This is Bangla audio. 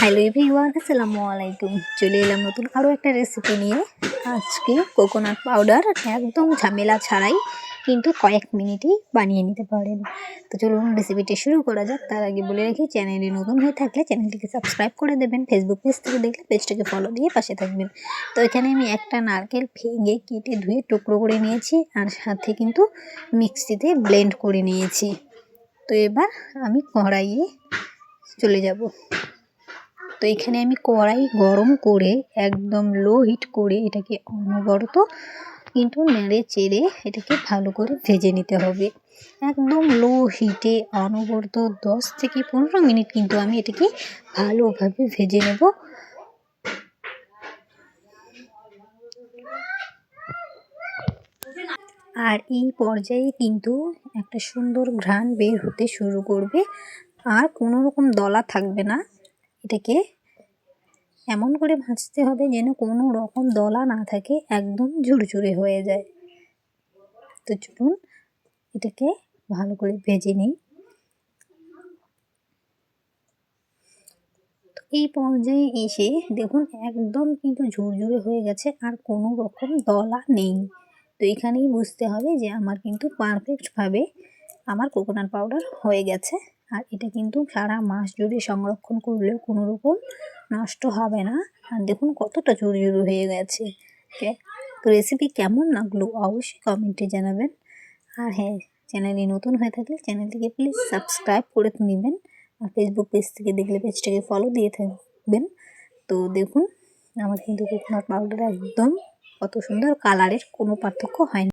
হ্যালো এভরিওয়ান, আসসালামু আলাইকুম। চলে এলাম নতুন আরও একটা রেসিপি নিয়ে। আজকে কোকোনাট পাউডার একদম ঝামেলা ছাড়াই কিন্তু কয়েক মিনিটেই বানিয়ে নিতে পারেন। তো চলুন রেসিপিটি শুরু করা যাক। তার আগে বলে রাখি, চ্যানেলে নতুন হয়ে থাকলে চ্যানেলটিকে সাবস্ক্রাইব করে দেবেন, ফেসবুক পেজ থেকে দেখলে পেজটাকে ফলো দিয়ে পাশে থাকবেন। তো এখানে আমি একটা নারকেল ভেঙে কেটে ধুয়ে টুকরো করে নিয়েছি, আর সাথে কিন্তু মিক্সিতে ব্লেন্ড করে নিয়েছি। তো এবার আমি কড়াইয়ে চলে যাব। তো এখানে আমি কড়াই গরম করে একদম লো হিট করে এটাকে অনবরত কিন্তু নেড়ে চেড়ে এটাকে ভালো করে ভেজে নিতে হবে। একদম লো হিটে অনবরত 10 থেকে 15 মিনিট কিন্তু আমি এটাকে ভালোভাবে ভেজে নেব। আর এই পর্যায়ে কিন্তু একটা সুন্দর ঘ্রাণ বের হতে শুরু করবে, আর কোনো রকম দলা থাকবে না। এটাকে এমন করে ভাজতে হবে যেন কোনো রকম দলা না থাকে, একদম ঝুরঝুরে হয়ে যায়। তো চলুন এটাকে ভালো করে ভেজে নিই। তো এই পর্যায়ে এসে দেখুন একদম কিন্তু ঝুরঝুরে হয়ে গেছে, আর কোনো রকম দলা নেই। তো এখানেই বুঝতে হবে যে আমার কিন্তু পারফেক্টভাবে আমার কোকোনাট পাউডার হয়ে গেছে। আর এটা কিন্তু সারা মাস জুড়ে সংরক্ষণ করলেও কোনো রকম নষ্ট হবে না। আর দেখুন কতটা ঝুরঝুরে হয়ে গেছে। তো রেসিপি কেমন লাগলো অবশ্যই কমেন্টে জানাবেন। আর হ্যাঁ, চ্যানেলে নতুন হয়ে থাকলে চ্যানেলটিকে প্লিজ সাবস্ক্রাইব করে নেবেন, আর ফেসবুক পেজ থেকে দেখলে পেজটাকে ফলো দিয়ে থাকবেন। তো দেখুন আমার কিন্তু কোকোনাট পাউডার একদম কত সুন্দর কালারের, কোনো পার্থক্য হয় না।